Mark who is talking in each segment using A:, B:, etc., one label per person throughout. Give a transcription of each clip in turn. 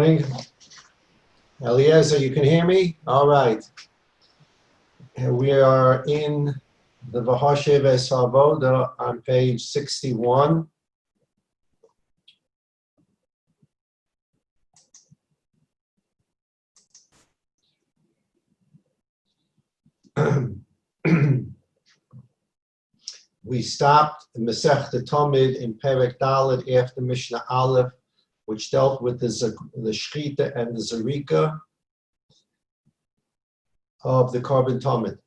A: Morning. Eliezer, you can hear me? All right. We are in the Maseches on page 61. We stopped in Maseches Tamid in Perek Dalet after Mishnah Aleph, which dealt with the Shechita and the Zarika of the Korban Tamid.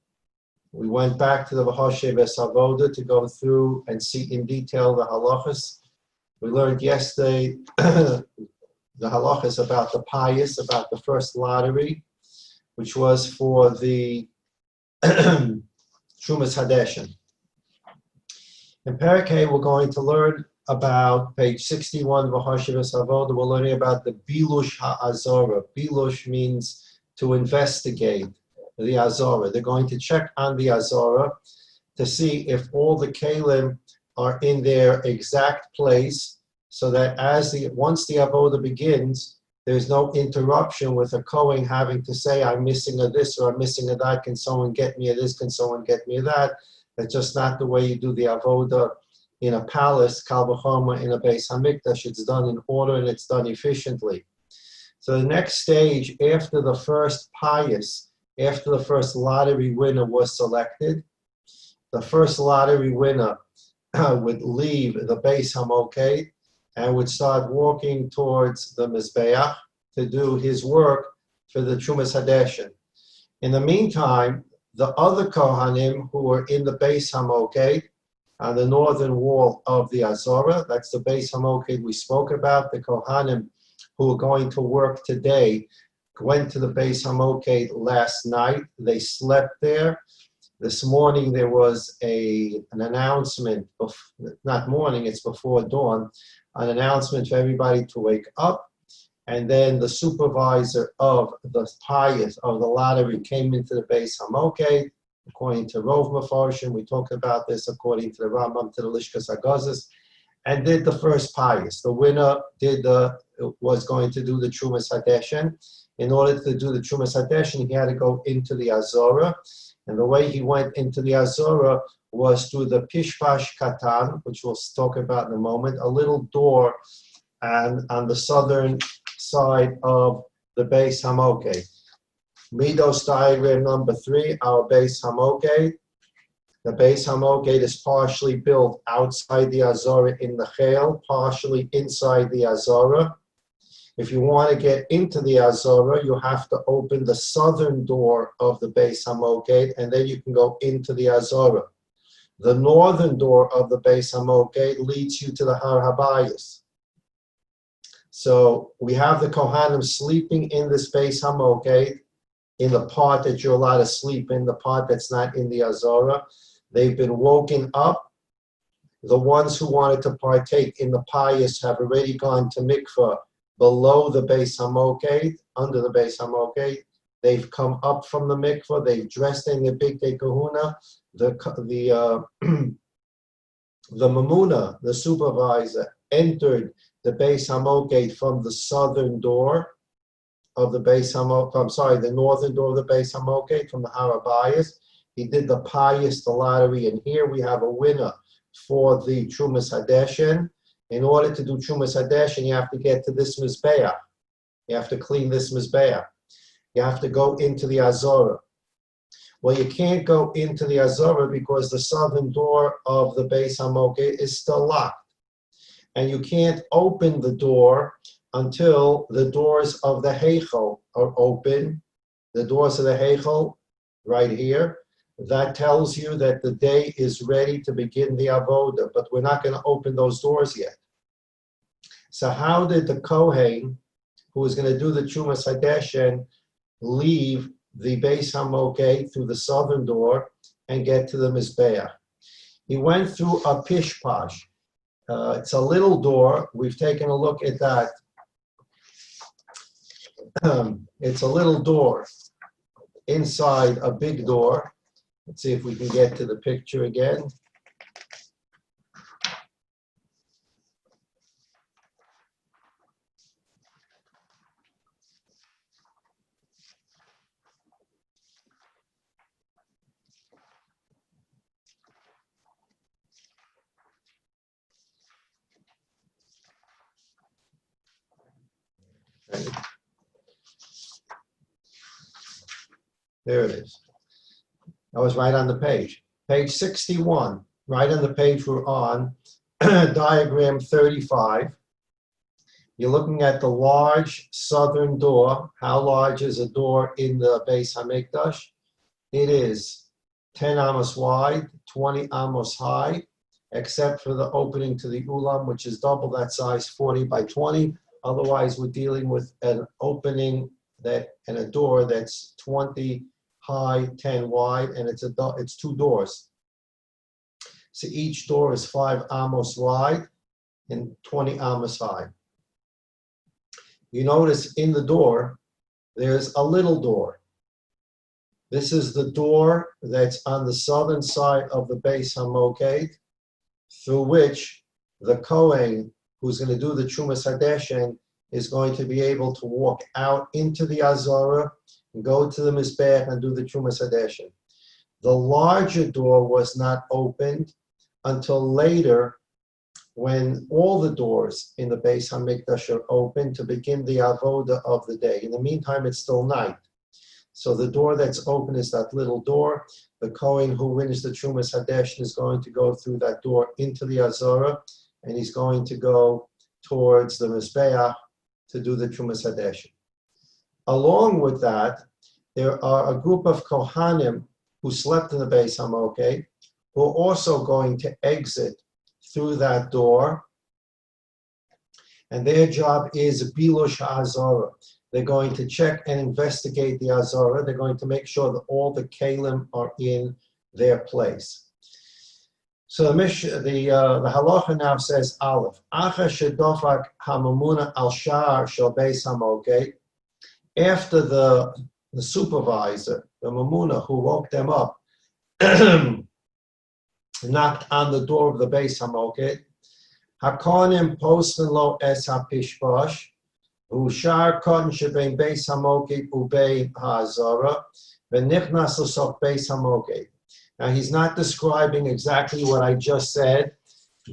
A: We went back to the Maseches to go through and see in detail the halachas. We learned yesterday the halachas about the pious, about the first lottery, which was for the Trumas Hadeshin. In Perek A, we're going to learn about page 61 of Maseches Avoda. We're learning about the Bilush HaAzora. Bilush means to investigate the Azora. They're going to check on the Azora to see if all the Kalim are in their exact place, so that once the Avoda begins, there's no interruption with a Kohen having to say, I'm missing a this or I'm missing a that. Can someone get me a this? Can someone get me a that? That's just not the way you do the Avoda in a palace, Kal v'chomer in a Beis Hamikdash. It's done in order and it's done efficiently. So the next stage, after the first pious, after the first lottery winner was selected, the first lottery winner would leave the Beis Hamoked and would start walking towards the Mizbeach to do his work for the Trumas Hadeshin. In the meantime, the other Kohanim who were in the Beis Hamoked on the northern wall of the Azora, that's the Beis Hamoked we spoke about, the Kohanim who are going to work today, went to the Beis Hamoked last night. They slept there. This morning there was an announcement, not morning, it's before dawn, an announcement for everybody to wake up. And then the supervisor of the pious of the lottery came into the Beis Hamoked, according to Rov Mefarshim. We talked about this according to the Rambam, to the Lishkas Hagazis, and did the first pious. The winner was going to do the Trumas Hadeshin. In order to do the Trumas Hadeshin, he had to go into the Azora. And the way he went into the Azora was through the Pishpash Katan, which we'll talk about in a moment, a little door on the southern side of the Beis Hamoked. Midos diagram number 3, our Beis Hamoked. The Beis Hamoked is partially built outside the Azora in the Chel, partially inside the Azora. If you want to get into the Azora, you have to open the southern door of the Beis Hamoked, and then you can go into the Azora. The northern door of the Beis Hamoked leads you to the Har Habayis. So we have the Kohanim sleeping in this Beis Hamoked, in the part that you're allowed to sleep in, the part that's not in the Azora. They've been woken up. The ones who wanted to partake in the pious have already gone to mikvah below the Beis Hamoked, under the Beis Hamoked. They've come up from the mikvah. They've dressed in their bigdei kahuna. The mamuna, the supervisor, entered the Beis Hamoked from the southern door of the Beis Hamoked. The northern door of the Beis Hamoked from the Har Habayis. He did the pious, the lottery, and here we have a winner for the Trumas Hadeshin. In order to do Trumas Hadeshin, you have to get to this Mizbeach. You have to clean this Mizbeach. You have to go into the Azora. Well, you can't go into the Azora because the southern door of the Beis Hamoked is still locked. And you can't open the door until the doors of the Heichel are open. The doors of the Heichel, right here. That tells you that the day is ready to begin the Avoda, but we're not going to open those doors yet. So how did the Kohen, who was going to do the Trumas Hadeshin, leave the Beis Hamoked through the southern door and get to the Mizbeach? He went through a Pishpash. It's a little door. We've taken a look at that. It's a little door inside a big door. Let's see if we can get to the picture again. There it is. That was right on the page. Page 61, right on the page we're on, diagram 35. You're looking at the large southern door. How large is a door in the Beis Hamikdash? It is 10 amos wide, 20 amos high, except for the opening to the ulam, which is double that size, 40 by 20. Otherwise, we're dealing with an opening and a door that's 20 high, 10 wide, and it's two doors. So each door is 5 amos wide and 20 amos high. You notice in the door, there's a little door. This is the door that's on the southern side of the Beis Hamoked, through which the Kohen, who's going to do the Trumas Hadeshen, is going to be able to walk out into the Azorah and go to the Mizbech and do the Trumas Hadeshen. The larger door was not opened until later, when all the doors in the Beis Hamikdash are open to begin the avoda of the day. In the meantime, it's still night. So the door that's open is that little door. The Kohen who wins the Trumas Hadeshen is going to go through that door into the Azorah, and he's going to go towards the Mizbeach to do the Trumas Hadeshen. Along with that, there are a group of Kohanim who slept in the Beis Hamoked, who are also going to exit through that door, and their job is Bilush HaAzorah. They're going to check and investigate the Azorah. They're going to make sure that all the Kalim are in their place. So the halacha now says, Aleph, Acha shedofak hamamuna al shar shel Beis Hamoked. After the supervisor, the mamuna who woke them up, knocked on the door of the Beis Hamoked, Hakonim postin lo es hapishpash, ushar kon shebein Beis Hamoked ubein ha'azorah, v'nichnas l'soch Beis Hamoked. Now he's not describing exactly what I just said,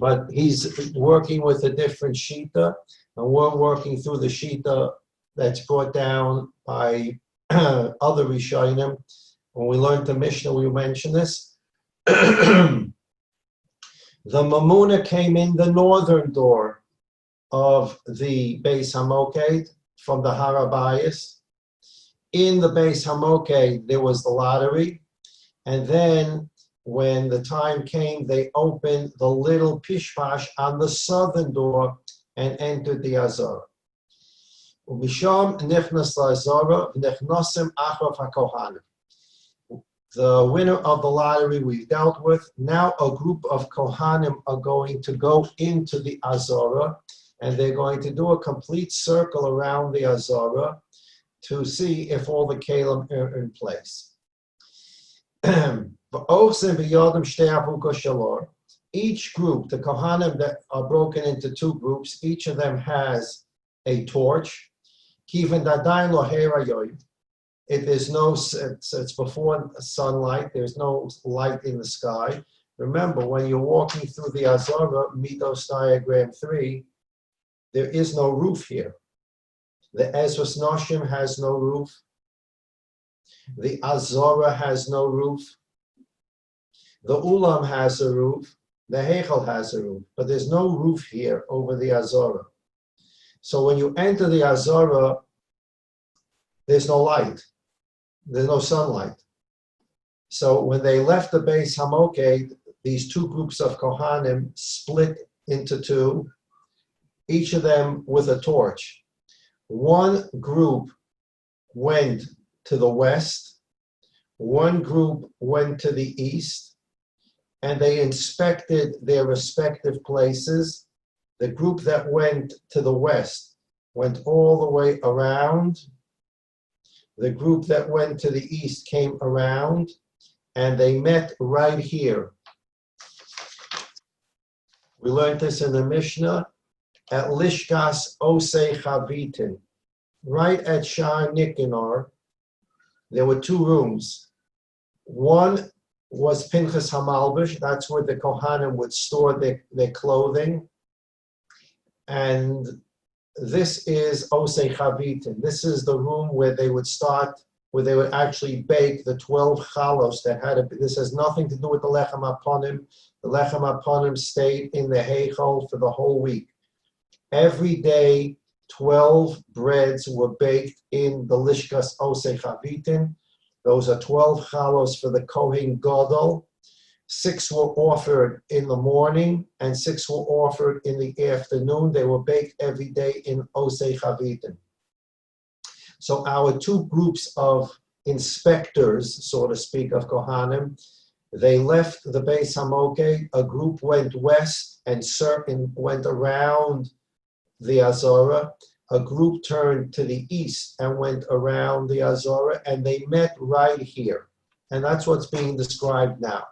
A: but he's working with a different shita, and we're working through the shita that's brought down by other Rishonim. When we learned the Mishnah, we mentioned this. The Mamuna came in the northern door of the Beis Hamoked from the Harabayas. In the Beis Hamoked, there was the lottery. And then when the time came, they opened the little pishpash on the southern door and entered the Azorah. The winner of the lottery we've dealt with. Now a group of Kohanim are going to go into the Azorah, and they're going to do a complete circle around the Azorah to see if all the Kalim are in place. Each group, the Kohanim that are broken into two groups, each of them has a torch. If there's no, it's before sunlight, there's no light in the sky. Remember, when you're walking through the Azorah, Midos diagram 3, there is no roof here. The Ezras Noshim has no roof. The Azorah has no roof. The Ulam has a roof. The Heichel has a roof. But there's no roof here over the Azorah. So when you enter the Azorah, there's no light. There's no sunlight. So when they left the Beis Hamoked, these two groups of Kohanim split into two, each of them with a torch. One group went to the west, one group went to the east, and they inspected their respective places. The group that went to the west went all the way around. The group that went to the east came around, and they met right here. We learned this in the Mishnah at Lishkas Osei Chavitin. Right at Shar Nicanor, there were two rooms. One was Pinchas Hamalbish, that's where the Kohanim would store their clothing. And this is Osei Chavitin. This is the room where they would start where they would actually bake the 12 chalos that had this has nothing to do with the lechem aponim. The lechem aponim stayed in the heichal for the whole week. Every day, 12 breads were baked in the lishkas osei chavitin. Those are 12 chalos for the Kohen Gadol. 6 were offered in the morning and 6 were offered in the afternoon. They were baked every day in osei chavitin. So our 2 groups of inspectors, so to speak, of Kohanim, they left the Beis Hamokeh. A group went west and went around the Azorah. A group turned to the east and went around the Azorah, and they met right here. And that's what's being described now.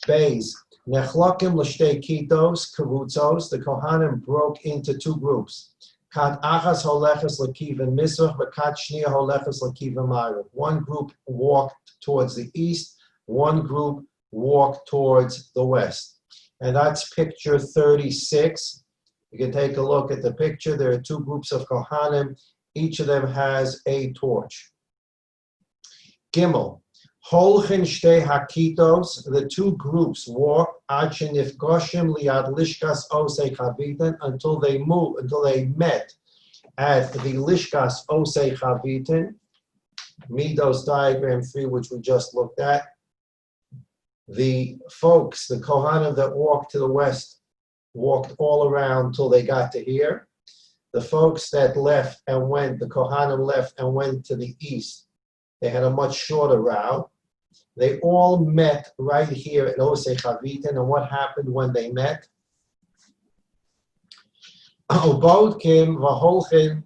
A: Beis, Nechlakim l'shtei kitos, kavutzos, the Kohanim broke into 2 groups. Kat achas holeches l'kiven mizrach, v'kat shnia holeches l'kiven ma'ariv. One group walked towards the east, one group walked towards the west. And that's picture 36. You can take a look at the picture. There are 2 groups of Kohanim. Each of them has a torch. Gimel, holchin shtei hakitos, the 2 groups walked ad shenifgoshim liad lishkas osei chavitin, until they met at the lishkas osei chavitin, Midos diagram 3, which we just looked at. The folks, the Kohanim that walked to the west, walked all around till they got to here. The folks that left and went, the Kohanim left and went to the east, they had a much shorter route. They all met right here at Osei Chavitin, and what happened when they met? Ubodkin v'holchin,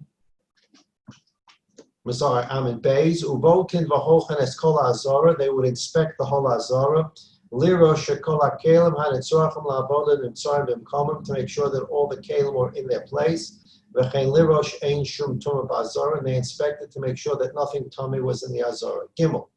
A: I'm in Beis. Ubodkin v'holchin es kol ha'azorah, they would inspect the whole Azorah. Lirosh shekol ha'kelim ha'nitzorachim la'avodah nimtzorim b'mkomim, to make sure that all the kelim were in their place. V'chein lirosh ein shum tumah b'azorah, and they inspected to make sure that nothing tummy was in the Azorah. Gimel.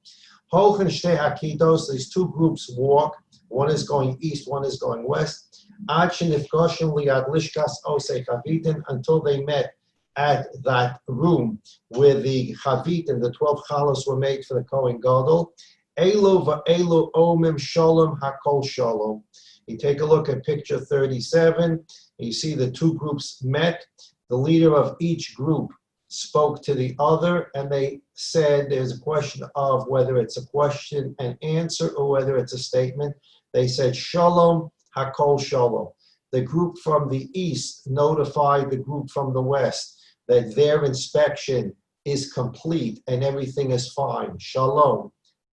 A: Holchin shtei hakitos, these 2 groups walk. One is going east, one is going west. Ad shenifgoshim liad lishkas osei chavitin, until they met at that room where the chavitin, the 12 chalos, were made for the Kohen Gadol. Elu va'elu omim shalom hakol shalom. You take a look at picture 37. You see the 2 groups met. The leader of each group spoke to the other, and they said there's a question of whether it's a question and answer or whether it's a statement. They said shalom hakol shalom. The group from the east notified the group from the west that their inspection is complete and everything is fine. Shalom.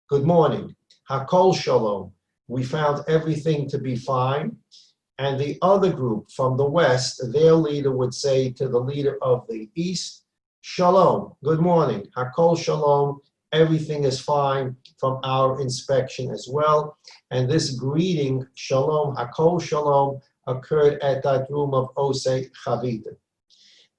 A: Good morning. Hakol shalom. We found everything to be fine. And the other group from the west, their leader would say to the leader of the east, Shalom, good morning. Hakol shalom, everything is fine from our inspection as well. And this greeting, Shalom, Hakol shalom, occurred at that room of Osei Chavitim.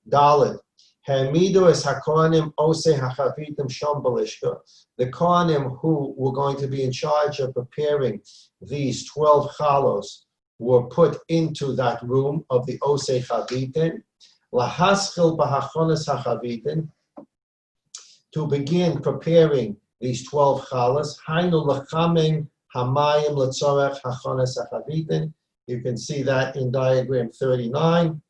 A: Dalet, Hamidu es hakohanim Osei hachavitim sham balishka. The Kohanim who were going to be in charge of preparing these 12 chalos were put into that room of the Osei Chavitim. Lahaschil b'hachonas hachavitin, to begin preparing these 12 chalas. Hainu lechamin hamayim letzorech hachonas hachavitin. You can see that in diagram 39.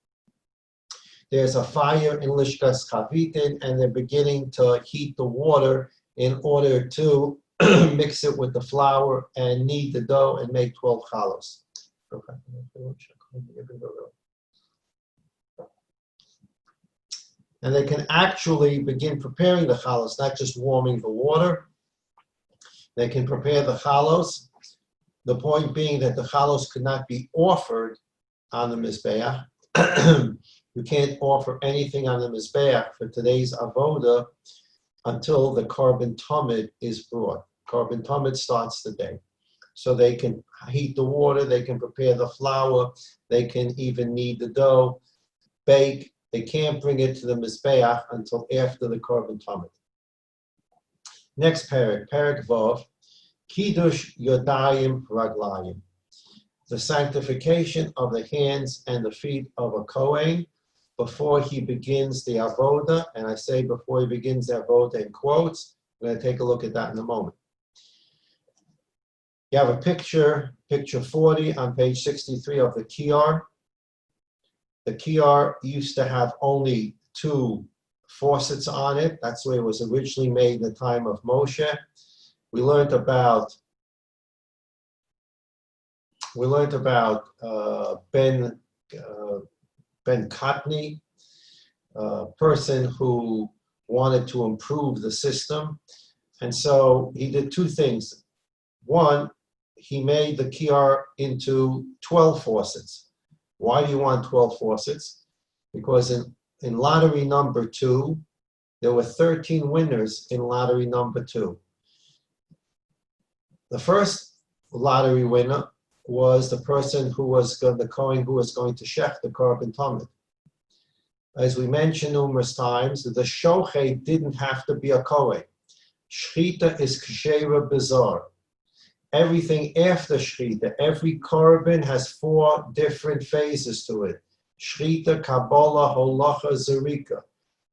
A: There's a fire in lishkas chavitin, and they're beginning to heat the water in order to mix it with the flour and knead the dough and make 12 chalos. Okay. And they can actually begin preparing the chalos, not just warming the water. They can prepare the chalos. The point being that the chalos could not be offered on the Mizbeach. You can't offer anything on the Mizbeach for today's avoda until the carbon Tamid is brought. Carbon Tamid starts the day. So they can heat the water, they can prepare the flour, they can even knead the dough, bake. They can't bring it to the Mizbeach until after the carbon Tamid. Next parak, parak Vav, Kiddush Yodayim Raglayim. The sanctification of the hands and the feet of a Kohen. before he begins the avoda, and I say before he begins the avoda in quotes. We're going to take a look at that in a moment. You have a picture 40 on page 63 of the Kiyar. The Kiyar used to have only 2 faucets on it. That's the way it was originally made in the time of Moshe. We learned about Ben Kotny, a person who wanted to improve the system. And so he did 2 things. One, he made the Kiyar into 12 faucets. Why do you want 12 faucets? Because in lottery number 2, there were 13 winners in lottery number 2. The first lottery winner was the person who was the Kohen who was going to shech the korban Tamid. As we mentioned numerous times, the shochet didn't have to be a Kohen. Shechita is kshera bizarre. Everything after shechita, every korban has 4 different phases to it. Shechita, kabbalah, holacha, zerika.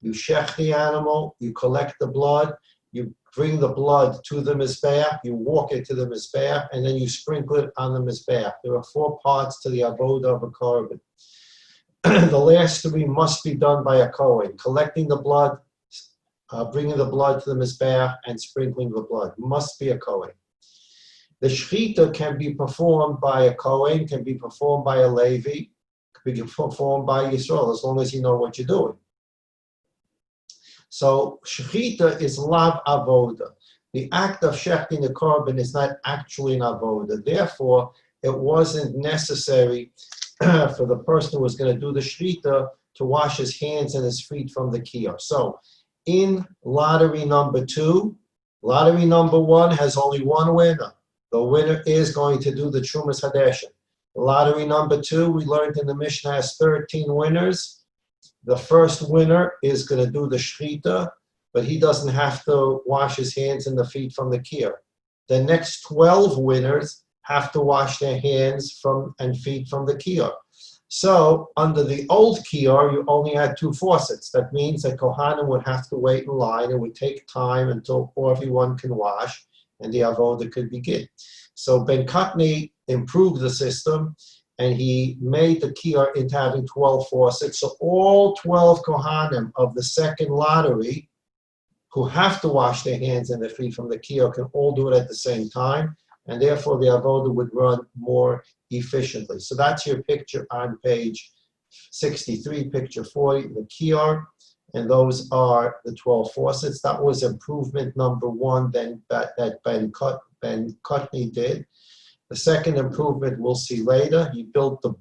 A: You shech the animal, you collect the blood, you bring the blood to the mizbeach, you walk it to the mizbeach, and then you sprinkle it on the mizbeach. There are 4 parts to the avodah of a korban. The last 3 must be done by a kohen: collecting the blood, bringing the blood to the mizbeach, and sprinkling the blood. Must be a kohen. The shechita can be performed by a kohen, can be performed by a Levi, can be performed by Yisrael, as long as you know what you're doing. So shechita is lav avoda. The act of shechting the korban is not actually an avoda. Therefore, it wasn't necessary for the person who was going to do the shechita to wash his hands and his feet from the kiyar. So in lottery number 2, lottery number 1 has only 1 winner. The winner is going to do the Trumas Hadeshin. Lottery number 2, we learned in the Mishnah, has 13 winners. The first winner is going to do the shechita, but he doesn't have to wash his hands and the feet from the kiyar. The next 12 winners have to wash their hands and feet from the kiyar. So under the old kiyar, you only had 2 faucets. That means that Kohanim would have to wait in line. It would take time until everyone can wash and the avodah could begin. So Ben Kotny improved the system, and he made the kiyar into having 12 faucets. So all 12 Kohanim of the second lottery who have to wash their hands and their feet from the kiyar can all do it at the same time, and therefore the avodah would run more efficiently. So that's your picture on page 63, picture 40, the kiyar, and those are the 12 faucets. That was improvement number 1 that Ben Kotny did. The second improvement we'll see later. He built the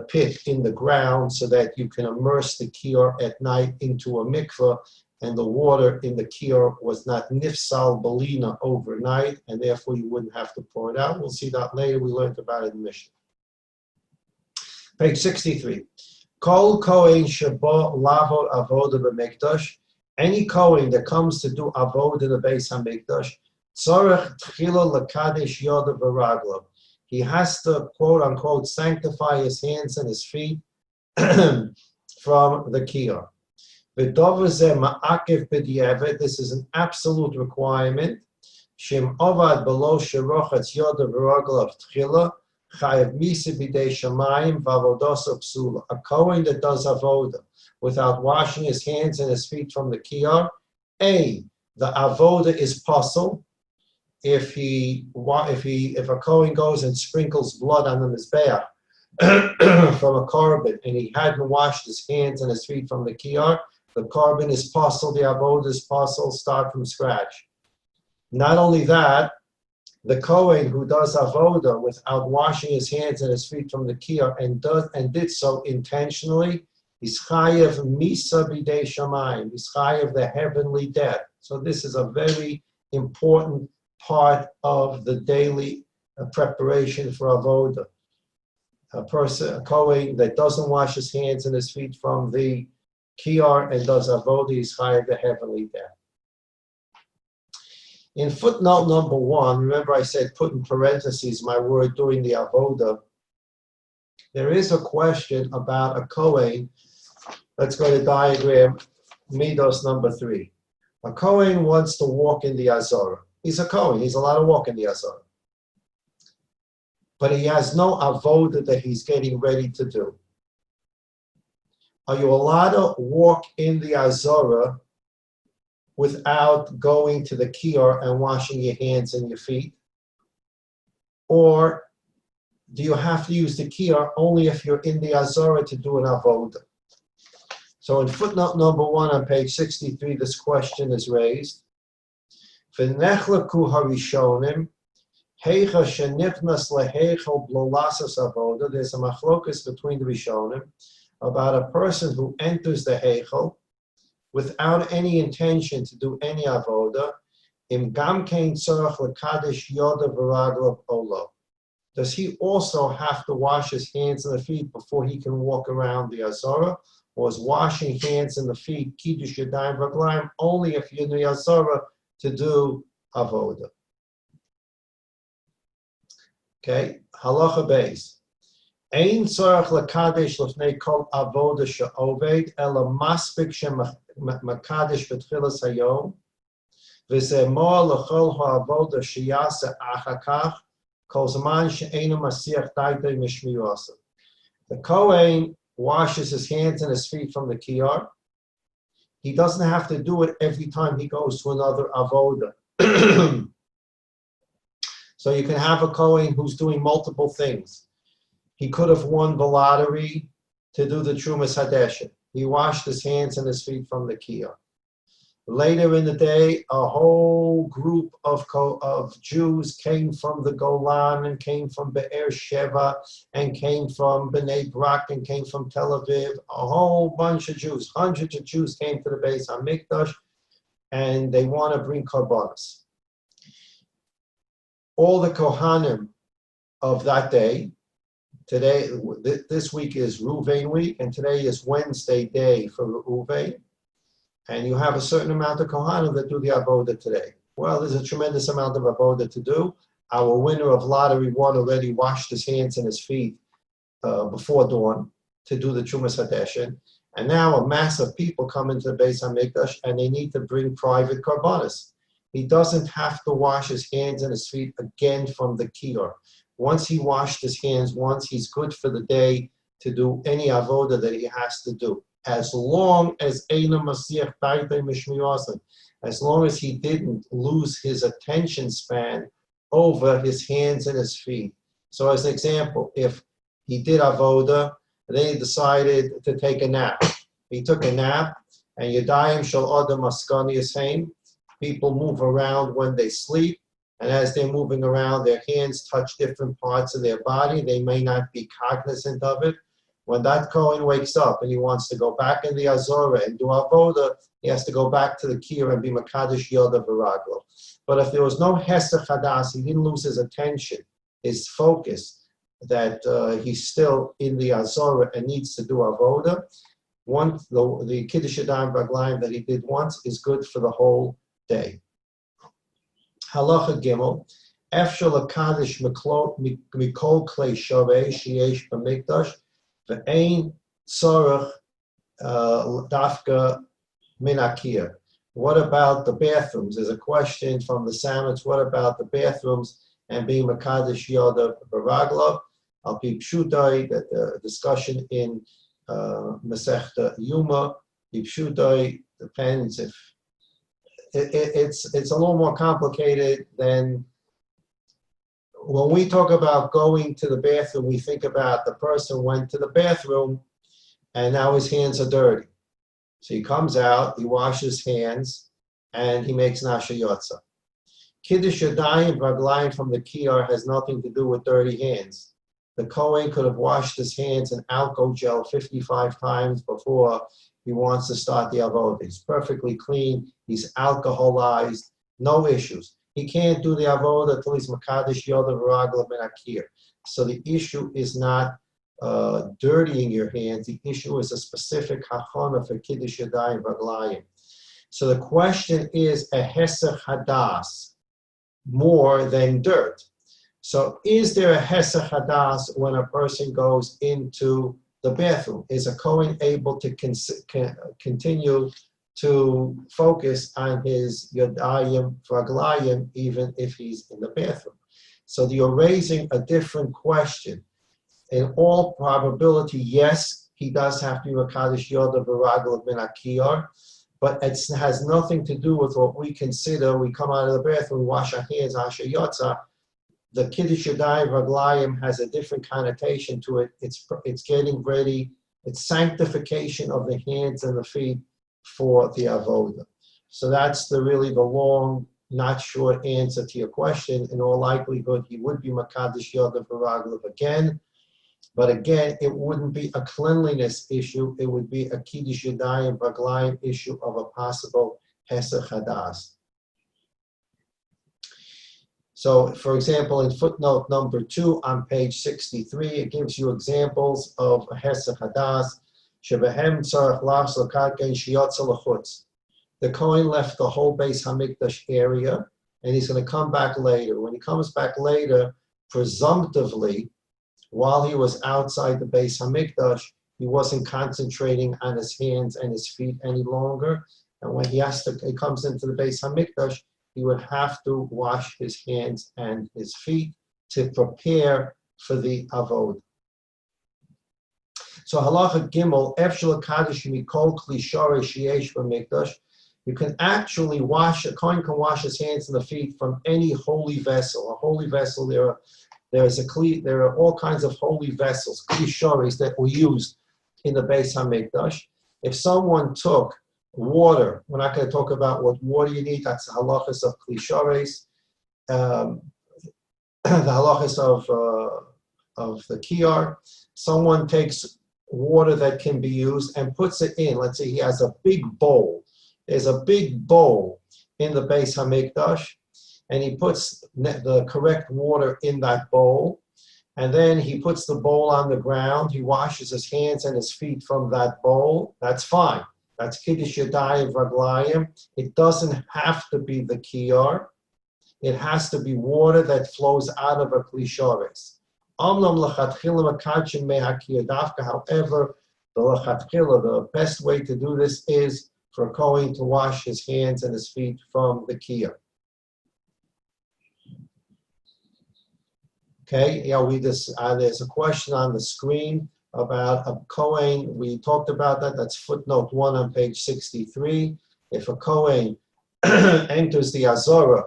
A: pit in the ground so that you can immerse the kiyar at night into a mikveh, and the water in the kiyar was not nifsal balina overnight, and therefore you wouldn't have to pour it out. We'll see that later. We learned about it in Mishnah. Page 63. Kol kohen sheba lavod avodah b'mikdash. Any kohen that comes to do avodah in the Beis HaMikdash, tzorech tchila lekadesh yoda v'raglav. He has to, quote unquote, sanctify his hands and his feet from the kiyar. This is an absolute requirement. Shem ovad below sherochatz yoda v'raglav tchila chayav misa b'dei shamayim v'avodosa psula. A kohen that does avodah without washing his hands and his feet from the kiyar, the avodah is pasul. If a kohen goes and sprinkles blood on the mizbeach from a korban and he hadn't washed his hands and his feet from the kiyar, the korban is pasul, the avodah is pasul, start from scratch. Not only that, the kohen who does avodah without washing his hands and his feet from the kiyar and did so intentionally, is chayav misa b'dei shamayim, is chayav the heavenly debt. So this is a very important part of the daily preparation for avodah. A kohen that doesn't wash his hands and his feet from the kiyar and does avodah is chayav the heavenly debt. In footnote number 1, remember I said put in parentheses my word during the avodah. There is a question about a kohen Let's go to diagram Midos number 3. A Kohen wants to walk in the Azorah. He's a Kohen. He's allowed to walk in the Azorah. But he has no avodah that he's getting ready to do. Are you allowed to walk in the Azorah without going to the kior and washing your hands and your feet? Or do you have to use the kior only if you're in the Azorah to do an avodah? So in footnote number 1 on page 63, this question is raised. V'nechlaku harishonim, heicha shenichnas leheichel blolasas avodah. There's a machlokus between the Rishonim about a person who enters the heichel without any intention to do any avodah. Im gam kein tzorach lekadesh yoda v'raglav olo. Does he also have to wash his hands and the feet before he can walk around the Azorah? Or is washing hands and the feet kiddush yadayim v'raglayim only if you're in the Azorah to do avodah? Okay, halacha beis. Ein tzorach lekadesh lefnei kol avodah she'oved ela maspik shemakadesh betchilas hayom v'zeh mo'al lechol ha'avodah sheyase achakach kol zman she'einu masiach daitei mishmiyasa. The Kohen washes his hands and his feet from the kiyar. He doesn't have to do it every time he goes to another avodah. So you can have a Kohen who's doing multiple things. He could have won the lottery to do the Trumas Hadeshet. He washed his hands and his feet from the kiyar. Later in the day, a whole group of Jews came from the Golan and came from Be'er Sheva and came from Bnei Brak and came from Tel Aviv. A whole bunch of Jews, hundreds of Jews came to the Beis HaMikdash and they want to bring korbanos. All the Kohanim of that day, today, this week is Ruvain week, and today is Wednesday day for Ruvain. And you have a certain amount of Kohanim that do the avodah today. Well, there's a tremendous amount of avodah to do. Our winner of Lottery 1 already washed his hands and his feet before dawn to do the Trumas Hadeshet. And now a mass of people come into the Beis HaMikdash and they need to bring private korbanos. He doesn't have to wash his hands and his feet again from the kiyar. Once he washed his hands once, he's good for the day to do any avodah that he has to do. As long as as long as he didn't lose his attention span over his hands and his feet. So as an example, if he did avodah, and then he decided to take a nap. He took a nap, and Yadayim shel Adam Askani Yisheim. People move around when they sleep, and as they're moving around, their hands touch different parts of their body. They may not be cognizant of it. When that Kohen wakes up and he wants to go back in the Azorah and do avodah, he has to go back to the kiyar and be makadosh yoda v'raglo. But if there was no hesed chadas, he didn't lose his attention, his focus, that he's still in the Azorah and needs to do avodah. Once the kiddush yadayim v'raglayim that he did once is good for the whole day. Halacha gimel. Efshel lakadosh mikol klei shavei sheyesh b'mikdash. Ve'ein tzorach dafka min akir. What about the bathrooms? There's a question from the Sammets. What about the bathrooms and being makadosh yoda baraglav? Al pi pshutai, the discussion in Masechta Yuma. Pi pshutai depends if it's a little more complicated than. When we talk about going to the bathroom, we think about the person went to the bathroom and now his hands are dirty. So he comes out, he washes his hands, and he makes nasha yotza. Kiddush yadayim v'raglayim from the kiyar has nothing to do with dirty hands. The Kohen could have washed his hands in alcohol gel 55 times before he wants to start the avodah. He's perfectly clean, he's alcoholized, no issues. He can't do the avodah until he's makadosh yoda v'raglav min akir. So the issue is not dirtying your hands. The issue is a specific hachana for kiddush yadayim v'raglayim. So the question is a hesed hadas more than dirt. So is there a hesed hadas when a person goes into the bathroom. Is a Kohen able to continue to focus on his Yodayim Raglayim even if he's in the bathroom? So you're raising a different question. In all probability, yes, he does have to be Makadosh Yodav V'Raglav Min HaKiyar, but it has nothing to do with what we consider. We come out of the bathroom, we wash our hands, Asher Yotza. The Kiddush Yadayim Raglayim has a different connotation to it. It's getting ready. It's sanctification of the hands and the feet for the avoda. So that's really the long, not short answer to your question. In all likelihood, he would be Makadosh Yodav V'Raglav again. But again, it wouldn't be a cleanliness issue. It would be a Kiddush Yadayim Raglayim issue of a possible Hesach Hadas. So, for example, in footnote number 2 on page 63, it gives you examples of a Hesach Hadas. Shebehem tzarech las l'karken sheyotza l'chutz. The Kohen left the whole Beis Hamikdash area, and he's going to come back later. When he comes back later, presumptively, while he was outside the Beis Hamikdash, he wasn't concentrating on his hands and his feet any longer. And when he comes into the Beis Hamikdash, he would have to wash his hands and his feet to prepare for the avodah. So halacha gimel, efshel kadosh mikol kli shorei sheyesh b'mikdash. You can actually a Kohen can wash his hands and the feet from any holy vessel. A holy vessel, there are all kinds of holy vessels, kli shoreis, that were used in the Beis Hamikdash. If someone took water, we're not going to talk about what water you need, that's the halachas of kli shoreis, the halachas of the kiyar. Someone takes water that can be used and puts it in. Let's say he has a big bowl. There's a big bowl in the Beis Hamikdash, and he puts the correct water in that bowl, and then he puts the bowl on the ground. He washes his hands and his feet from that bowl. That's fine. That's Kiddush Yadayim Raglayim. It doesn't have to be the kiyar. It has to be water that flows out of a kli shoreis. However, the best way to do this is for a Kohen to wash his hands and his feet from the kiyar. Okay, there's a question on the screen about a Kohen. We talked about that. That's footnote 1 on page 63. If a Kohen enters the Azorah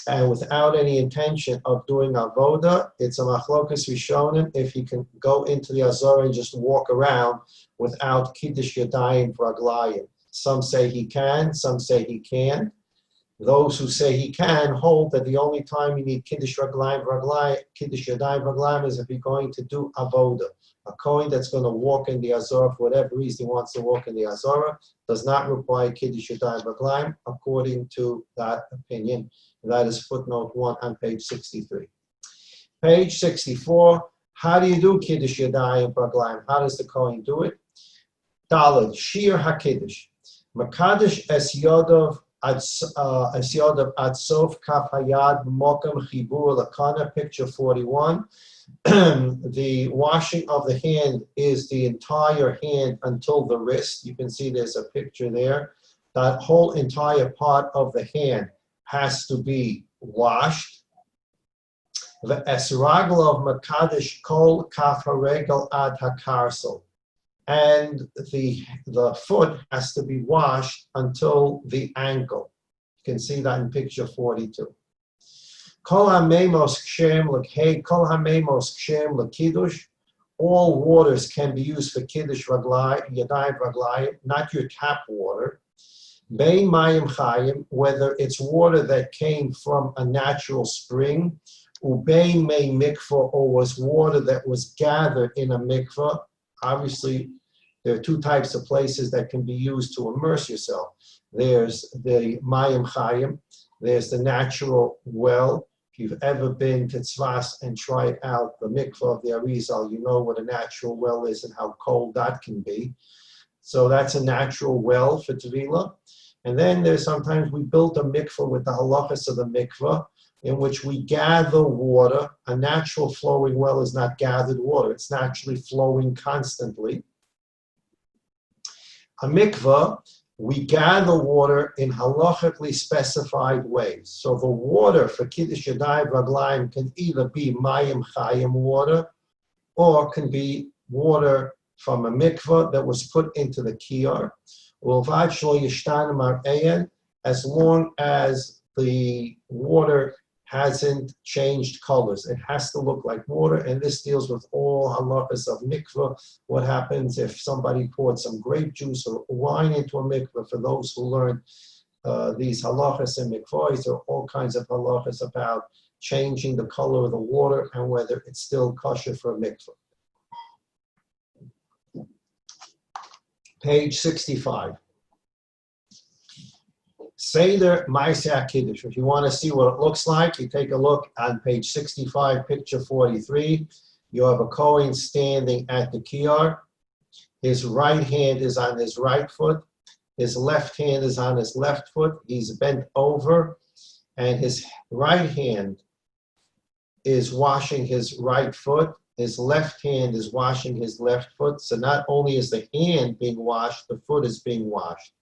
A: and without any intention of doing avoda, it's a machlokas rishonim if he can go into the Azorah and just walk around without kiddush yadayim raglayim. Some say he can, some say he can't. Those who say he can hold that the only time you need kiddush yadayim raglayim is if you're going to do avoda. A Kohen that's going to walk in the Azorah for whatever reason he wants to walk in the Azorah does not require kiddush yadayim raglayim according to that opinion. That is footnote 1 on page 63. Page 64, how do you do Kiddush Yadayim Raglayim? How does the Kohen do it? Daled, Shir HaKiddush. Makadosh es Yodav ad sof kaf hayad mokem chibur lakana, picture 41. The washing of the hand is the entire hand until the wrist. You can see there's a picture there. That whole entire part of the hand has to be washed. The esragel of makadosh kol kaf haregel ad hakarsel, and the foot has to be washed until the ankle. You can see that in picture 42. Kol hamemos kshem l'kei, kol hamemos kshem l'kiddush. All waters can be used for kiddush yadayim raglayim, not your tap water. Bein mayim chayim, whether it's water that came from a natural spring, ubein mei mikvah, or was water that was gathered in a mikvah. Obviously, there are two types of places that can be used to immerse yourself. There's the mayim chayim, there's the natural well. If you've ever been to Tzvas and tried out the mikvah of the Arizal, you know what a natural well is and how cold that can be. So that's a natural well for Tevilah. And then there's sometimes we built a mikvah with the halachas of the mikvah, in which we gather water. A natural flowing well is not gathered water. It's naturally flowing constantly. A mikveh, we gather water in halachically specified ways. So the water for Kiddush Yadayim Raglayim can either be Mayim Chayim water, or can be water from a mikveh that was put into the kiyar. As long as the water hasn't changed colors. It has to look like water, and this deals with all halachas of mikveh. What happens if somebody poured some grape juice or wine into a mikveh? For those who learned these halachas in mikvahs, there are all kinds of halachas about changing the color of the water and whether it's still kosher for a mikveh. Page 65. Seder Maaseh Kiddush. If you want to see what it looks like, you take a look on page 65, picture 43. You have a Kohen standing at the kiyar. His right hand is on his right foot. His left hand is on his left foot. He's bent over, and his right hand is washing his right foot. His left hand is washing his left foot. So not only is the hand being washed, the foot is being washed.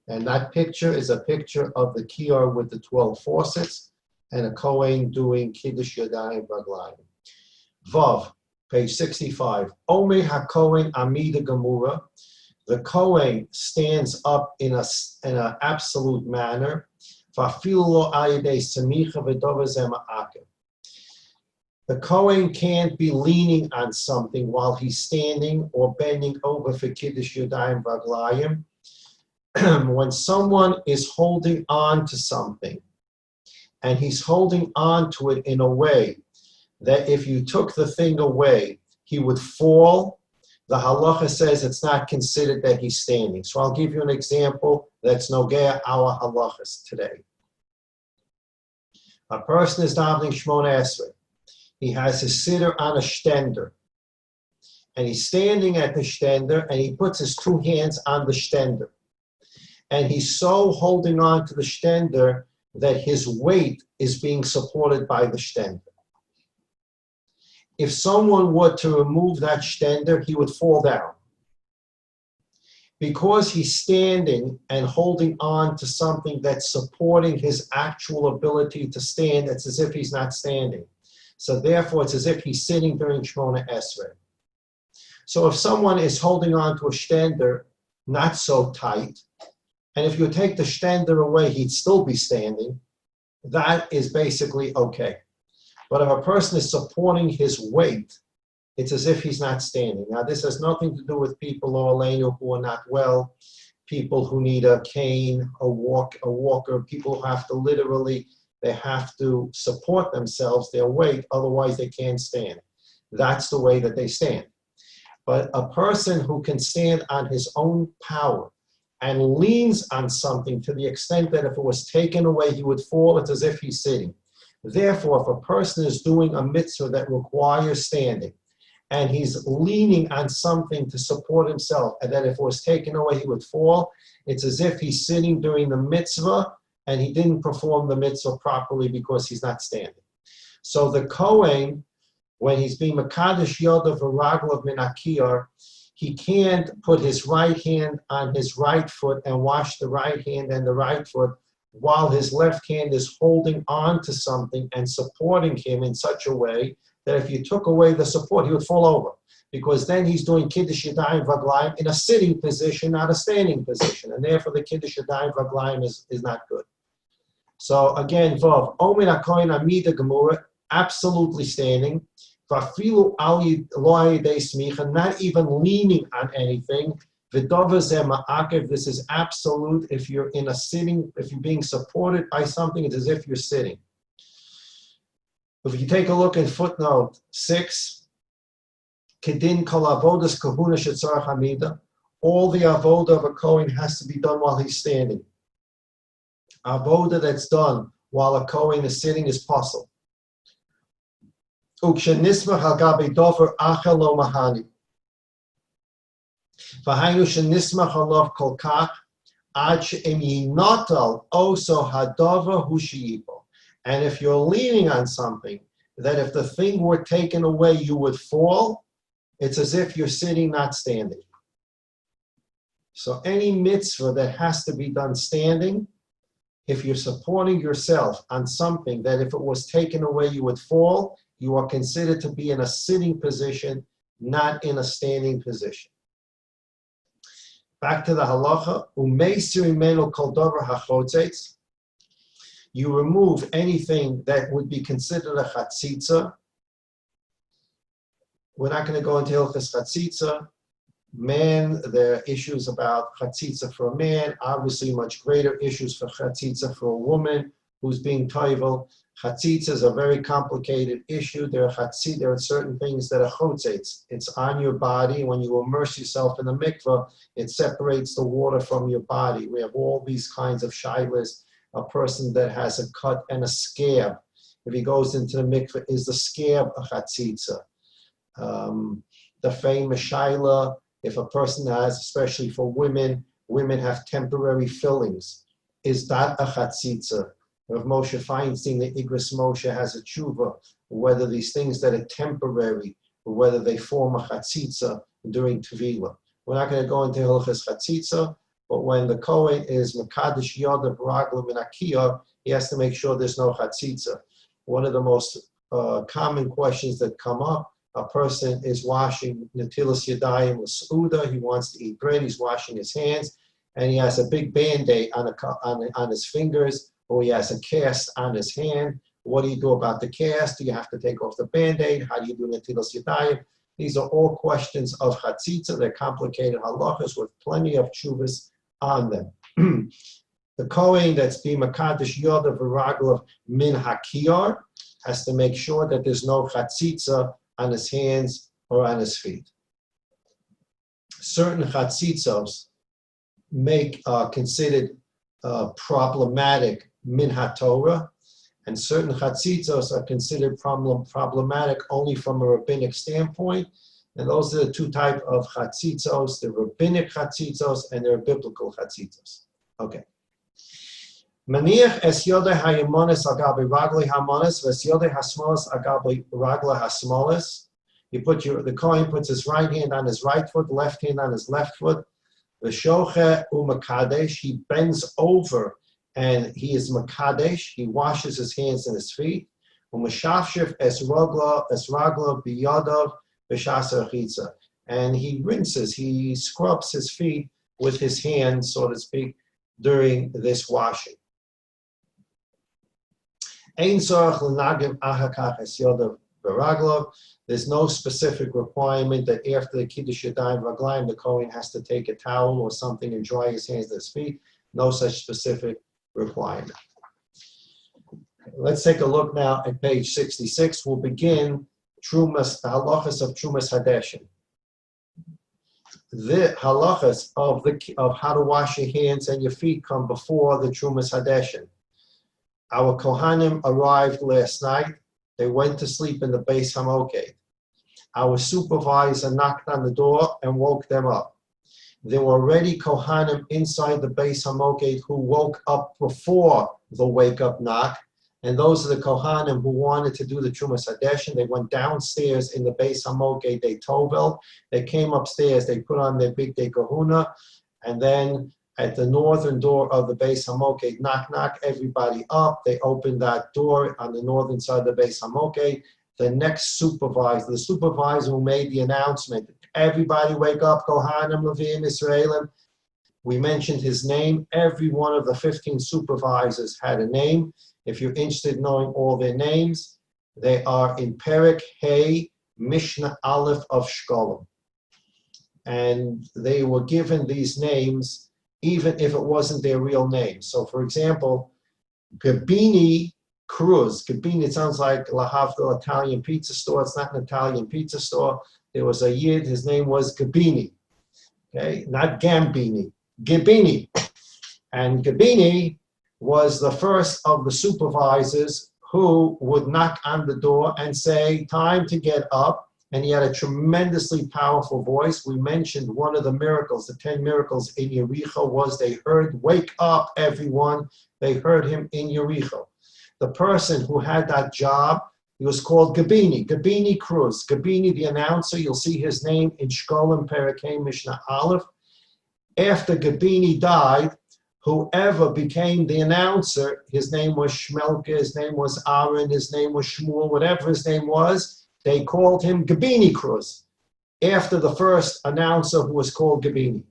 A: And that picture is a picture of the kiyar with the 12 faucets and a Kohen doing Kiddush Yadayim Raglayim. Vav, page 65. Omer HaKohen Amida Gemura. The Kohen stands up in an absolute manner. Vafilu lo ayidei semicha v'dova ze ma'akev. The Kohen can't be leaning on something while he's standing or bending over for Kiddush Yadayim Raglayim. When someone is holding on to something, and he's holding on to it in a way that if you took the thing away, he would fall, the halacha says it's not considered that he's standing. So I'll give you an example that's nogea our halachas today. A person is davening Shmona Esrei. He has his siddur on a stender, and he's standing at the stender, and he puts his two hands on the stender. And he's so holding on to the stender that his weight is being supported by the stender. If someone were to remove that stender, he would fall down. Because he's standing and holding on to something that's supporting his actual ability to stand, it's as if he's not standing. So therefore, it's as if he's sitting during Shmona Esrei. So if someone is holding on to a stender not so tight, and if you take the stender away, he'd still be standing, that is basically okay. But if a person is supporting his weight, it's as if he's not standing. Now, this has nothing to do with people who are not well, people who need a cane, a walker, people who have to literally, they have to support themselves, their weight, otherwise they can't stand. That's the way that they stand. But a person who can stand on his own power and leans on something to the extent that if it was taken away, he would fall, it's as if he's sitting. Therefore, if a person is doing a mitzvah that requires standing, and he's leaning on something to support himself, and that if it was taken away, he would fall, it's as if he's sitting during the mitzvah, and he didn't perform the mitzvah properly because he's not standing. So the Kohen, when he's being Mekadosh Yodav V'Raglav Min HaKiyar, he can't put his right hand on his right foot and wash the right hand and the right foot while his left hand is holding on to something and supporting him in such a way that if you took away the support, he would fall over. Because then he's doing Kiddush Yadayim V'Raglayim in a sitting position, not a standing position. And therefore the Kiddush Yadayim V'Raglayim is not good. So again, Vav, Omer HaKohen Amida Gemura, absolutely standing. Vafilu al lo ayidei smicha, not even leaning on anything. V'dova ze ma'akev, this is absolute. If you're in a sitting, if you're being supported by something, it's as if you're sitting. If you take a look in footnote 6, kedin kol avodas kahuna shetzarach hamida, all the avoda of a Kohen has to be done while he's standing. Avoda that's done while a Kohen is sitting is possible. Ukshenismach al gabi dover achel lo mahani. V'hainu shenismach alav kol kach ad she'em yinotal oso hadover hu sheyipo. And if you're leaning on something, that if the thing were taken away, you would fall, it's as if you're sitting, not standing. So any mitzvah that has to be done standing, if you're supporting yourself on something that if it was taken away, you would fall, you are considered to be in a sitting position, not in a standing position. Back to the halacha, umeisir imenu kol davar hachotzetz. You remove anything that would be considered a chatzitza. We're not going to go into Hilchas Chatzitza. Man, there are issues about chatzitza for a man, obviously much greater issues for chatzitza for a woman who's being toivel. Chatzitza is a very complicated issue. There are certain things that are chotzetz. It's on your body. When you immerse yourself in the mikveh, it separates the water from your body. We have all these kinds of shilas. A person that has a cut and a scab, if he goes into the mikveh, is the scab a chatzitza? The famous shaila, if a person has, especially for women have temporary fillings. Is that a chatzitza? If Moshe Feinstein, the Igros Moshe, has a tshuva, whether these things that are temporary, or whether they form a chatzitza during tevilah. We're not going to go into Hilchas Chatzitza, but when the Kohen is Mekadesh Yodav Raglim and Akiyah, he has to make sure there's no chatzitza. One of the most common questions that come up, a person is washing Natilas Yadayim with Seuda, he wants to eat bread, he's washing his hands, and he has a big Band-Aid on his fingers, or he has a cast on his hand. What do you do about the cast? Do you have to take off the Band-Aid? How do you do Natilas Yadayim? These are all questions of chatzitza. They're complicated halachas with plenty of tshuvas on them. The Kohen that's being Makadosh Yodav V'Raglav Min HaKiyar has to make sure that there's no chatzitza on his hands or on his feet. Certain chatzitzos make considered problematic min haTorah, and certain chatzitzos are considered problematic only from a rabbinic standpoint. And those are the two types of chatzitzos: the rabbinic chatzitzos and the biblical chatzitzos. Okay. Maniach es yodei hayemones agabe ragli hamones ves yodei hasmoles agabe ragla hasmoles. The Kohen puts his right hand on his right foot, left hand on his left foot. V'shoche u'makadesh, he bends over and he is makadesh. He washes his hands and his feet. U'mashafshif es ragla biyadav b'shas achitza, and he rinses, he scrubs his feet with his hands, so to speak, during this washing. There's no specific requirement that after the Kiddush Yadayim Raglayim, the Kohen has to take a towel or something and dry his hands and his feet. No such specific requirement. Let's take a look now at page 66. We'll begin the halachas of Trumas Hadeshin. The halachas of how to wash your hands and your feet come before the Trumas Hadeshin. Our Kohanim arrived last night. They went to sleep in the Beis Hamoked. Our supervisor knocked on the door and woke them up. There were already Kohanim inside the Beis Hamoked who woke up before the wake-up knock, and those are the Kohanim who wanted to do the Trumas Hadeshin. They went downstairs in the Beis Hamoked, they tovel. They came upstairs, they put on their big day kahuna, and then at the northern door of the Beis Hamoked, knock, everybody up. They opened that door on the northern side of the Beis Hamoked. The next supervisor, the supervisor who made the announcement, everybody wake up, Kohanim, Levim, Israelim. We mentioned his name. Every one of the 15 supervisors had a name. If you're interested in knowing all their names, they are in Perek Hey, Mishnah Aleph of Shkolim. And they were given these names even if it wasn't their real name. So, for example, Gabini Cruz. Gabini, it sounds like Lahavdil Italian pizza store. It's not an Italian pizza store. There was a Yid, his name was Gabini. Okay, not Gambini, Gabini. And Gabini was the first of the supervisors who would knock on the door and say, time to get up. And he had a tremendously powerful voice. We mentioned one of the miracles, the 10 miracles in Yericho was they heard, wake up everyone. They heard him in Yericho. The person who had that job, he was called Gabini Cruz. Gabini, the announcer, you'll see his name in Shkolim Perakei Mishnah Aleph. After Gabini died, whoever became the announcer, his name was Shmelke, his name was Aaron, his name was Shmuel, whatever his name was, they called him Gabini Cruz, after the first announcer who was called Gabini.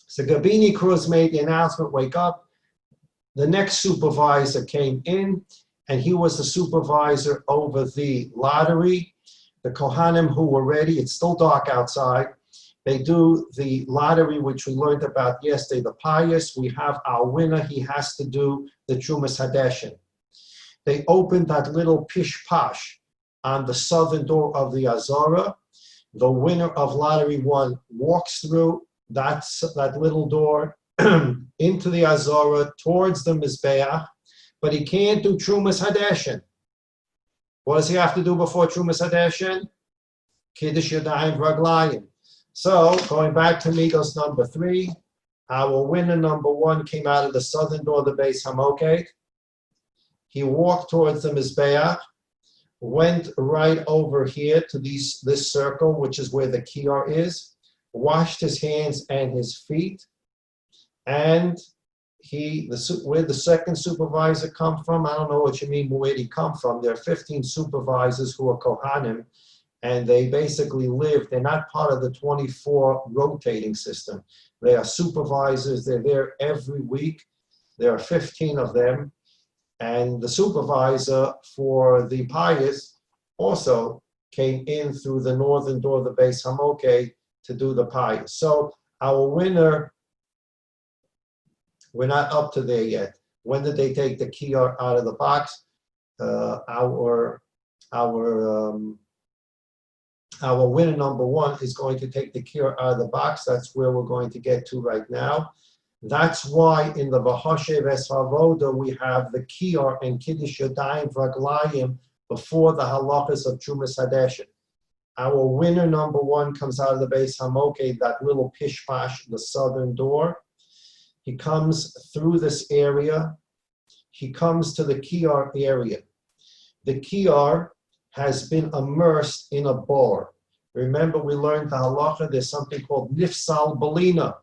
A: So Gabini Cruz made the announcement, wake up. The next supervisor came in, and he was the supervisor over the lottery. The Kohanim who were ready, it's still dark outside, they do the lottery, which we learned about yesterday, the pious. We have our winner, he has to do the Trumas Hadeshin. They opened that little pish-pash on the southern door of the Azara. The winner of lottery 1 walks through that little door into the Azara towards the Mizbeach, but he can't do Trumas Hadeshin. What does he have to do before Trumas Hadeshin? Kiddush Yadayim Raglayim. So, going back to Midos number 3, our winner number 1 came out of the southern door of the Beis Hamoked. He walked towards the Mizbeach, went right over here to this circle, which is where the Kiyar is, washed his hands and his feet, and where the second supervisor come from, I don't know what you mean, where did he come from? There are 15 supervisors who are Kohanim, and they basically live, they're not part of the 24 rotating system. They are supervisors, they're there every week. There are 15 of them. And the supervisor for the pious also came in through the northern door of the Beis Hamoked to do the pious. So our winner, we're not up to there yet. When did they take the kiyar out of the box? Our winner number 1 is going to take the kiyar out of the box. That's where we're going to get to right now. That's why in the V'hashev Havoda we have the kiyar and Kiddush Yadayim Vraglayim before the halachas of Trumas Hadeshin. Our winner number 1 comes out of the Beis Hamoked, that little pish-pash, the southern door. He comes through this area. He comes to the kiyar area. The kiyar has been immersed in a bar. Remember, we learned the halacha, there's something called nifsal balina.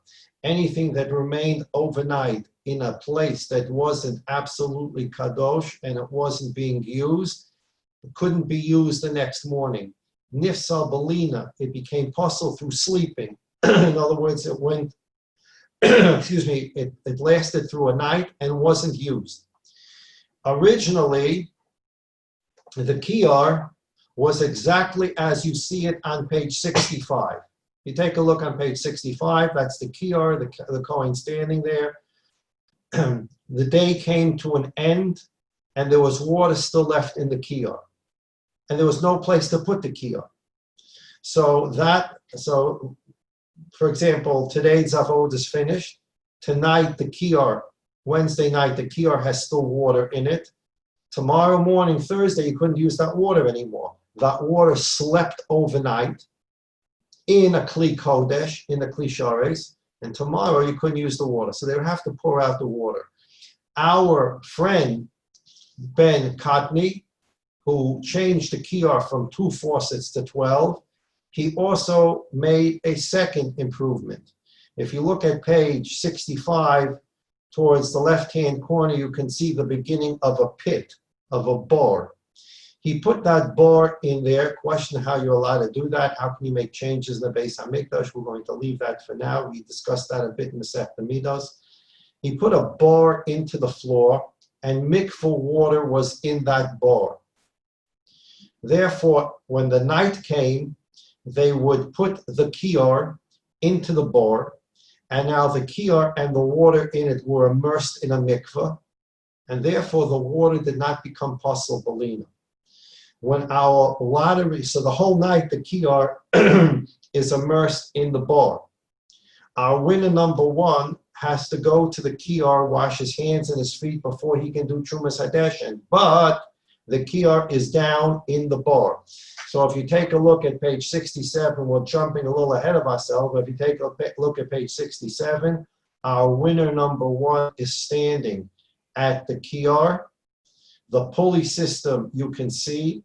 A: Anything that remained overnight in a place that wasn't absolutely kadosh and it wasn't being used, it couldn't be used the next morning. Nifsal balina, it became possible through sleeping. In other words, it went, it lasted through a night and wasn't used. Originally, the kiyar was exactly as you see it on page 65. You take a look on page 65, that's the kiyar, the Kohen standing there. The day came to an end, and there was water still left in the kiyar. And there was no place to put the kiyar. So, for example, today's Zavod is finished. Tonight, the kiyar, Wednesday night, the kiyar has still water in it. Tomorrow morning, Thursday, you couldn't use that water anymore. That water slept overnight in a Kli Kodesh, in the Kli Shares, and tomorrow you couldn't use the water. So they would have to pour out the water. Our friend, Ben Katni, who changed the kiyar from 2 faucets to 12, he also made a second improvement. If you look at page 65, towards the left-hand corner, you can see the beginning of a pit, of a bar. He put that bar in there. Question how you're allowed to do that. How can you make changes in the Beis HaMikdash? We're going to leave that for now. We discussed that a bit in the Maseches Midos. He put a bar into the floor, and mikvah water was in that bar. Therefore, when the night came, they would put the kiyar into the bar, and now the kiyar and the water in it were immersed in a mikvah, and therefore the water did not become pasul balina. When our lottery, so the whole night the kiyar is immersed in the bar. Our winner number 1 has to go to the kiyar, wash his hands and his feet before he can do Trumas Hadeshin, but the kiyar is down in the bar. So if you take a look at page 67, we're jumping a little ahead of ourselves, but if you take a look at page 67, our winner number 1 is standing at the kiyar. the pulley system you can see.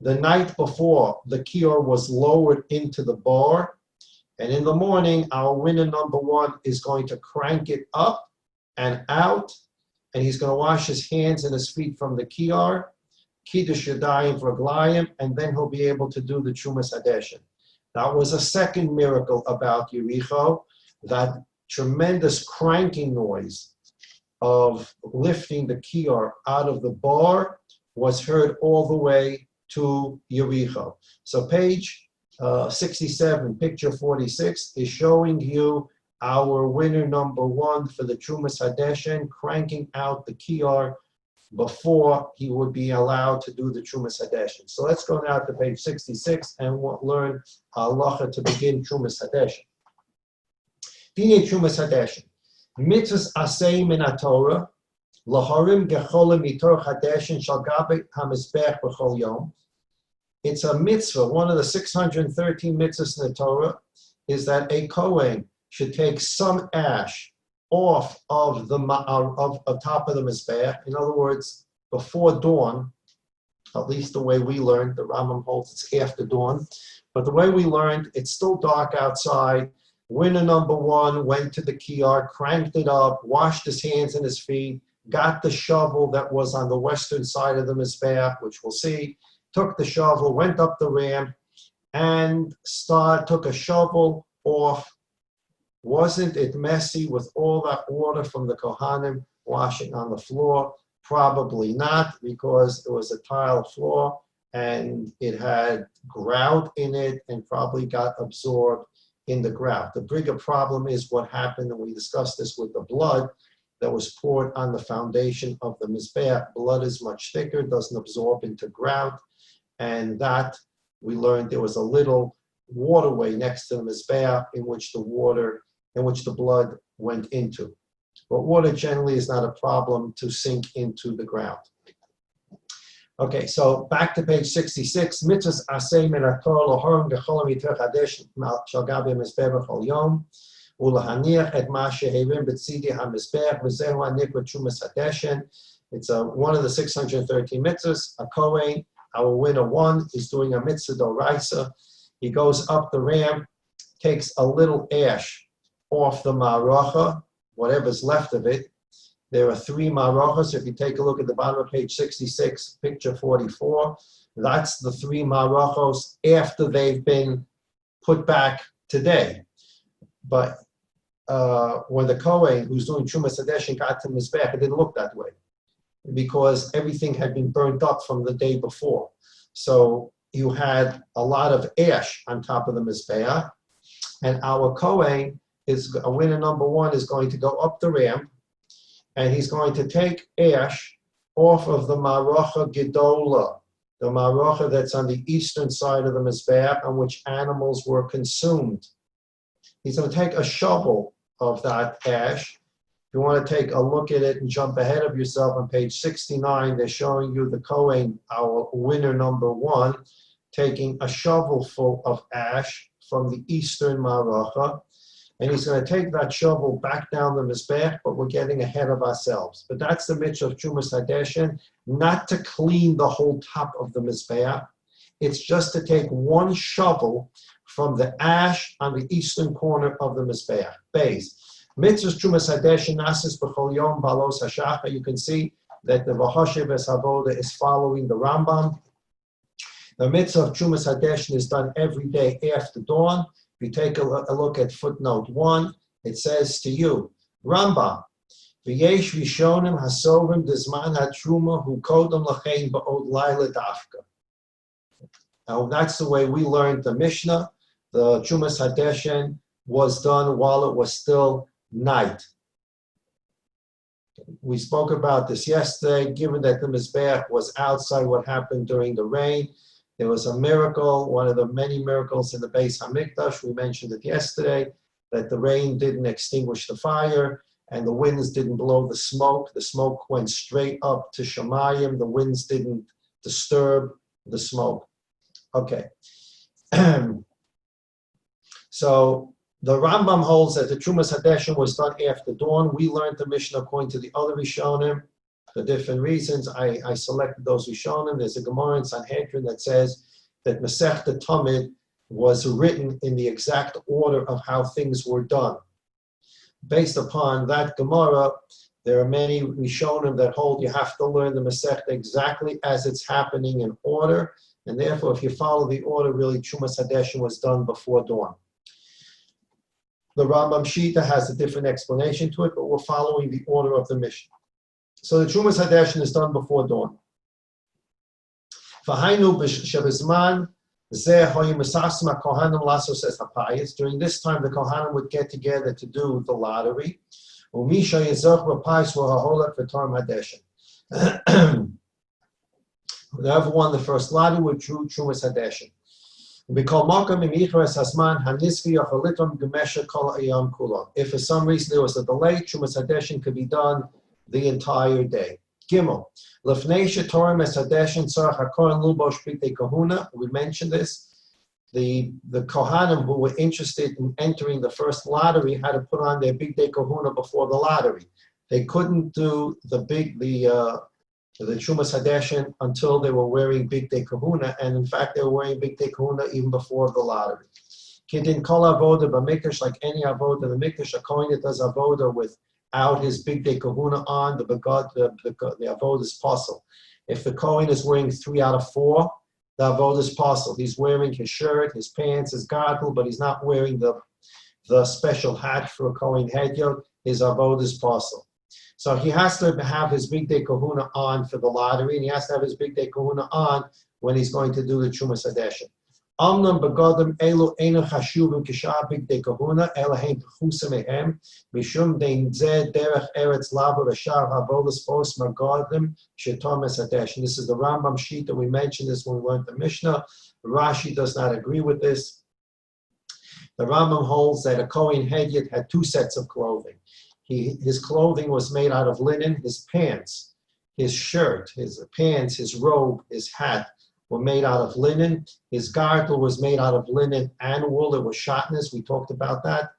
A: The night before, the kior was lowered into the bar. And in the morning, our winner number one is going to crank it up and out. And he's going to wash his hands and his feet from the kior, kiddush yadayim v'raglayim, and then he'll be able to do the Trumas Hadeshin. That was a second miracle about Yericho, that tremendous cranking noise of lifting the kior out of the bar was heard all the way to Yericho. So page 67, picture 46, is showing you our winner number one for the Trumas Hadeshin, cranking out the kior before he would be allowed to do the Trumas Hadeshin. So let's go now to page 66 and we'll learn halacha to begin Trumas Hadeshin. Dine Trumas Hadeshin. Mitzvahs asay min haTorah, laharim gecholim mitor Hadeshin shal gabe hamizbech b'chol yom. It's a mitzvah. One of the 613 mitzvahs in the Torah is that a Kohen should take some ash off of the top of the mizbeach. In other words, before dawn, at least the way we learned. The Rambam holds it's after dawn, but the way we learned, it's still dark outside. Winner number one went to the kior, cranked it up, washed his hands and his feet, got the shovel that was on the western side of the mizbeach, which we'll see. Took the shovel, went up the ramp, and took a shovel off. Wasn't it messy with all that water from the Kohanim washing on the floor? Probably not, because it was a tile floor and it had grout in it and probably got absorbed in the grout. The bigger problem is what happened, and we discussed this with the blood that was poured on the foundation of the mizbeach. Blood is much thicker, doesn't absorb into grout. And that we learned there was a little waterway next to the mizbeach in which the blood went into. But water generally is not a problem to sink into the ground. Okay, so back to page 66. Mitzvahs asay min haTorah laharim gecholim mitor Hadeshin shal gabe mizbeach b'chol yom ulahaniach et ma sheherim b'tzidi hamizbeach v'zehu hanikra Trumas Hadeshin. It's one of the 613 mitzvahs. A Kohen, our winner one, is doing a mitzvah d'oraisa. He goes up the ramp, takes a little ash off the maracha, whatever's left of it. There are three marachas. If you take a look at the bottom of page 66, picture 44, that's the three marachos after they've been put back today. But when the Kohen who's doing Trumas Hadeshin got to Mizbeach, it didn't look that way, because everything had been burnt up from the day before. So you had a lot of ash on top of the Mizbeach, and our Kohen, a winner number one, is going to go up the ramp, and he's going to take ash off of the Maracha Gedola, the Maracha that's on the eastern side of the Mizbeach, on which animals were consumed. He's going to take a shovel of that ash. If you want to take a look at it and jump ahead of yourself, on page 69, they're showing you the Kohen, our winner number one, taking a shovelful of ash from the eastern Maracha, and he's going to take that shovel back down the Mizbeach, but we're getting ahead of ourselves. But that's the mitzvah of Trumas Hadeshin, not to clean the whole top of the Mizbeach. It's just to take one shovel from the ash on the eastern corner of the Mizbeach. Base. Mitzvahs Trumas Hadeshin nasis b'chol yom balos hashachar. You can see that the Maseches Avoda is following the Rambam. The mitzvah of Trumas Hadeshin is done every day after dawn. If you take a look at footnote 1, it says to you, Rambam, v'yesh rishonim hasovim d'zman hatruma hu kodem lachein ba'od laila dafka. Now that's the way we learned the Mishnah. The Trumas Hadeshin was done while it was still night. We spoke about this yesterday. Given that the Mizbeach was outside, what happened during the rain? There was a miracle, one of the many miracles in the Beis Hamikdash. We mentioned it yesterday, that the rain didn't extinguish the fire and the winds didn't blow the smoke. The smoke went straight up to Shemayim. The winds didn't disturb the smoke. Okay. So the Rambam holds that the Trumas Hadeshin was done after dawn. We learned the Mishnah according to the other Rishonim for different reasons. I selected those Rishonim. There's a Gemara in Sanhedrin that says that Masechta Tamid was written in the exact order of how things were done. Based upon that Gemara, there are many Rishonim that hold you have to learn the Masechta exactly as it's happening in order, and therefore if you follow the order, really Trumas Hadeshin was done before dawn. The Rambam Shita has a different explanation to it, but we're following the order of the Mishnah. So the Trumas Hadeshin is done before dawn. During this time, the Kohanim would get together to do the lottery. Whoever won the first lottery would drew Trumas Hadeshin. If for some reason there was a delay, Trumas Hadeshin could be done the entire day. Gimel. We mentioned this. The Kohanim who were interested in entering the first lottery had to put on their big day kahuna before the lottery. They couldn't do the Trumas Hadeshin until they were wearing big day kahuna, and in fact they were wearing big day kahuna even before the lottery. Kidin kol avoda b'mikdash, like any avoda in the mikdash, a kohen that does avoda without his big day kahuna on, the avoda is possible. If the kohen is wearing 3 out of 4, the avoda is possible. He's wearing his shirt, his pants, his gadol, but he's not wearing the special hat for a kohen hedyot. His avoda is possible. So he has to have his big day kahuna on for the lottery, and he has to have his big day kahuna on when he's going to do the Trumas Hadeshin. Amnam begadim elu einu chashuvim kishar big day kahuna elahein pchusa mehem mishum dein zeh derech eretz lava v'shar havodas pos magadim shetomas hadeshin. This is the Rambam sheet that we mentioned this when we learned the Mishnah. Rashi does not agree with this. The Rambam holds that a Kohen Hedyot had 2 sets of clothing. His clothing was made out of linen. His pants, his shirt, his pants, his robe, his hat were made out of linen. His girdle was made out of linen and wool. It was shatnez. We talked about that.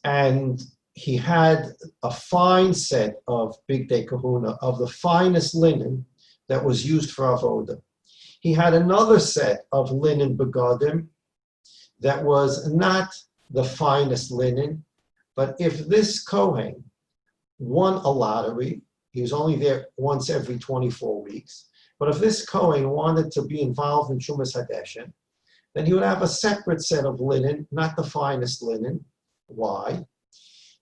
A: And he had a fine set of big day kahuna, of the finest linen that was used for avoda. He had another set of linen begadim that was not the finest linen, but if this Kohen won a lottery, he was only there once every 24 weeks, but if this Kohen wanted to be involved in Trumas Hadeshin, then he would have a separate set of linen, not the finest linen. Why?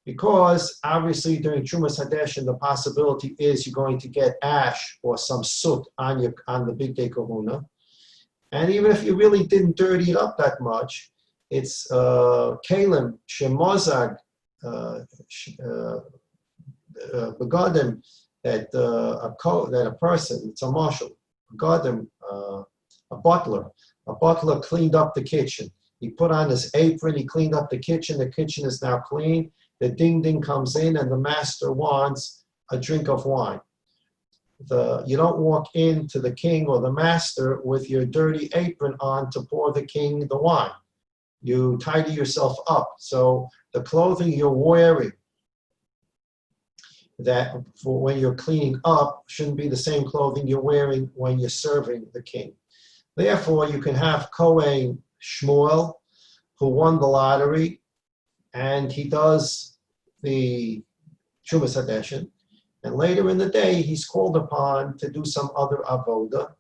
A: Because obviously during Trumas Hadeshin, the possibility is you're going to get ash or some soot on the big day kahuna. And even if you really didn't dirty it up that much, it's kalim, shemozag, begadim, that a person, it's a marshal, begadim, a butler cleaned up the kitchen. He put on his apron, he cleaned up the kitchen is now clean. The ding comes in and the master wants a drink of wine. You don't walk into the king or the master with your dirty apron on to pour the king the wine. You tidy yourself up. So the clothing you're wearing that for when you're cleaning up shouldn't be the same clothing you're wearing when you're serving the king. Therefore, you can have Kohen Shmuel, who won the lottery, and he does the Trumas Hadeshin, and later in the day, he's called upon to do some other avoda,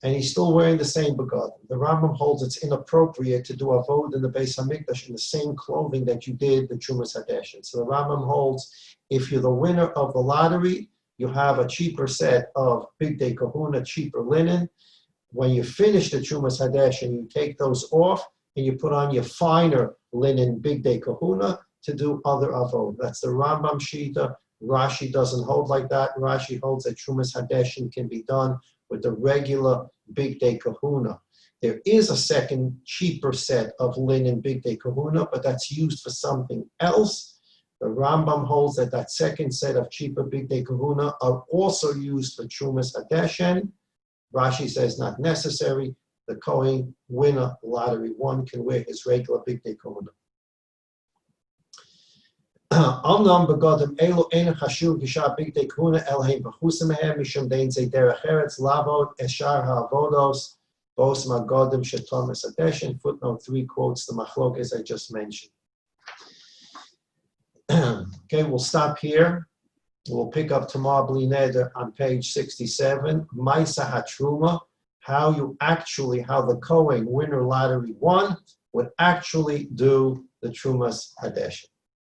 A: and he's still wearing the same begad. The Rambam holds it's inappropriate to do avoda in the Beis Hamikdash in the same clothing that you did the Trumas Hadeshin. So the Rambam holds if you're the winner of the lottery, you have a cheaper set of big day kahuna, cheaper linen. When you finish the Trumas Hadeshin, you take those off and you put on your finer linen big day kahuna to do other avoda. That's the Rambam Shita. Rashi doesn't hold like that. Rashi holds that Trumas Hadeshin can be done with the regular big day kahuna. There is a second cheaper set of linen big day kahuna, but that's used for something else. The Rambam holds that that second set of cheaper big day kahuna are also used for Trumas Hadeshin. Rashi says not necessary. The Kohen winner lottery one can wear his regular big day kahuna. Omnam begodim elu ein chashuv gisha bigdei kuna elheim b'chusim mehem mishum dein zei derech eretz lavod eshar ha'avodos bos magodim shetomas adeshin. Footnote 3 quotes the machlokes I just mentioned. Okay, we'll stop here. We'll pick up tomorrow Bli Neder on page 67. Maisa hatruma, how the Kohen winner lottery won would actually do the Trumas Hadeshin.